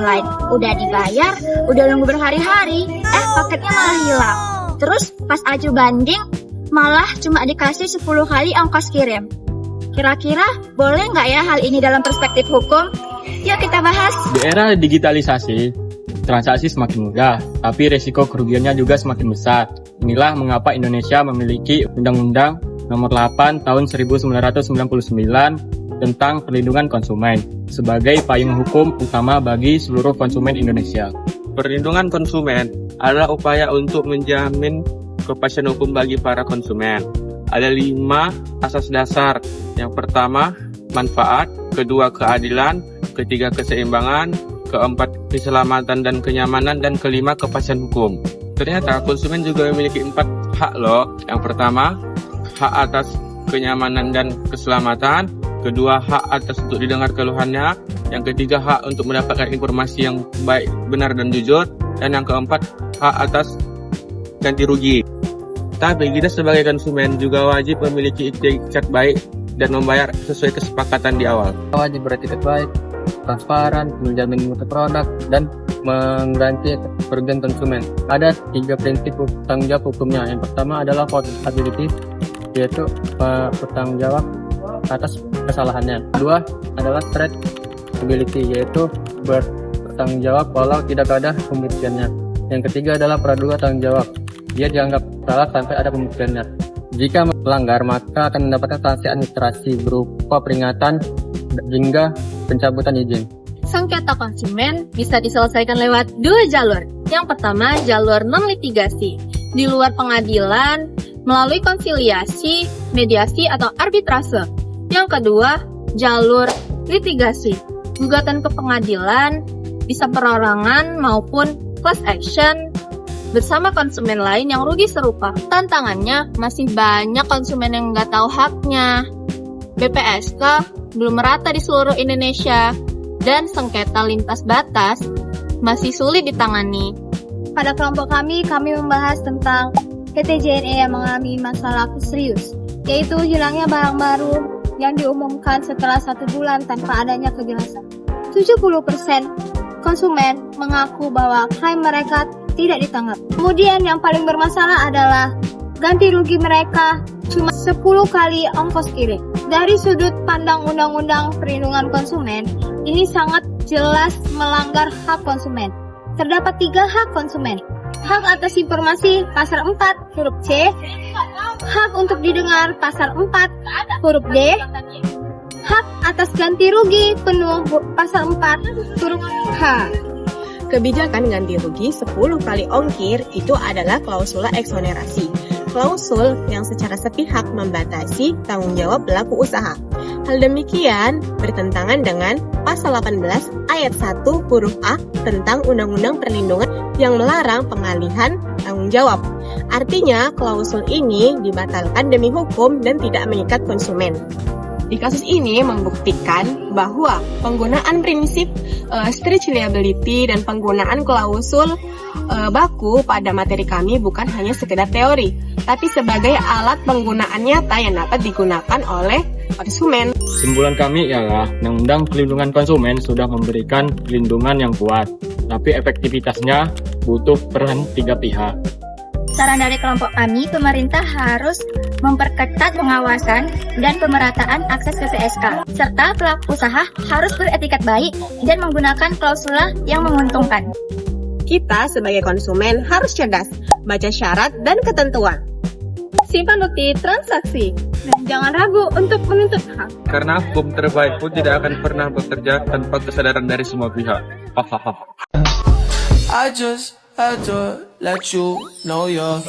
online. Udah dibayar, udah nunggu berhari-hari, paketnya malah hilang. Terus pas aju banding, malah cuma dikasih 10 kali ongkos kirim. Kira-kira boleh nggak ya hal ini dalam perspektif hukum? Yuk kita bahas. Di era digitalisasi, transaksi semakin mudah, tapi resiko kerugiannya juga semakin besar. Inilah mengapa Indonesia memiliki Undang-Undang Nomor 8 Tahun 1999 tentang Perlindungan Konsumen sebagai payung hukum utama bagi seluruh konsumen Indonesia. Perlindungan konsumen adalah upaya untuk menjamin kepastian hukum bagi para konsumen. Ada 5 asas dasar. Yang pertama, manfaat. Kedua, keadilan. Ketiga, keseimbangan. Keempat, keselamatan dan kenyamanan. Dan kelima, kepastian hukum. Ternyata konsumen juga memiliki 4 hak loh. Yang pertama, hak atas kenyamanan dan keselamatan. Kedua, hak atas untuk didengar keluhannya. Yang ketiga, hak untuk mendapatkan informasi yang baik, benar dan jujur. Dan yang keempat, hak atas ganti rugi. Tapi kita sebagai konsumen juga wajib memiliki etikat baik dan membayar sesuai kesepakatan di awal. Wajib beretiket baik, transparan, menjamin mutu produk, dan menggaransi kerugian konsumen. Ada 3 prinsip tanggung jawab hukumnya. Yang pertama adalah accountability, yaitu bertanggung jawab atas kesalahannya. Kedua adalah traceability, yaitu bertanggung jawab walau tidak ada pembuktiannya. Yang ketiga adalah praduga tanggung jawab. Dia dianggap salah sampai ada pembuktiannya. Jika melanggar, maka akan mendapatkan sanksi administrasi berupa peringatan hingga pencabutan izin. Sengketa konsumen bisa diselesaikan lewat 2 jalur. Yang pertama, jalur non-litigasi. Di luar pengadilan, melalui konsiliasi, mediasi, atau arbitrase. Yang kedua, jalur litigasi. Gugatan ke pengadilan, bisa perorangan maupun class action bersama konsumen lain yang rugi serupa. Tantangannya, masih banyak konsumen yang nggak tahu haknya. BPSK belum merata di seluruh Indonesia, dan sengketa lintas batas masih sulit ditangani. Pada kelompok kami membahas tentang PT JNE yang mengalami masalah serius, yaitu hilangnya barang baru yang diumumkan setelah 1 bulan tanpa adanya kejelasan. 70% konsumen mengaku bahwa klaim mereka tidak ditanggapi. Kemudian yang paling bermasalah adalah ganti rugi mereka cuma 10 kali ongkos kirim. Dari sudut pandang Undang-Undang Perlindungan Konsumen, ini sangat jelas melanggar hak konsumen. Terdapat 3 hak konsumen. Hak atas informasi pasal 4 huruf C, hak untuk didengar pasal 4 huruf D, hak atas ganti rugi penuh pasal 4 huruf H. Kebijakan ganti rugi 10 kali ongkir itu adalah klausula eksonerasi. Klausul yang secara sepihak membatasi tanggung jawab pelaku usaha. Hal demikian bertentangan dengan pasal 18 ayat 1 huruf A tentang Undang-Undang Perlindungan yang melarang pengalihan tanggung jawab. Artinya, klausul ini dibatalkan demi hukum dan tidak mengikat konsumen. Di kasus ini membuktikan bahwa penggunaan prinsip strict liability dan penggunaan klausul baku pada materi kami bukan hanya sekedar teori, tapi sebagai alat penggunaan nyata yang dapat digunakan oleh konsumen. Kesimpulan kami ialah Undang-Undang Perlindungan Konsumen sudah memberikan perlindungan yang kuat, tapi efektivitasnya butuh peran 3 pihak. Saran dari kelompok kami, pemerintah harus memperketat pengawasan dan pemerataan akses ke PSK, serta pelaku usaha harus beretikat baik dan menggunakan klausula yang menguntungkan. Kita sebagai konsumen harus cerdas, baca syarat dan ketentuan. Simpan bukti transaksi. Dan jangan ragu untuk menuntut hak. Karena hukum terbaik pun tidak akan pernah bekerja tanpa kesadaran dari semua pihak. I just had to let you know you're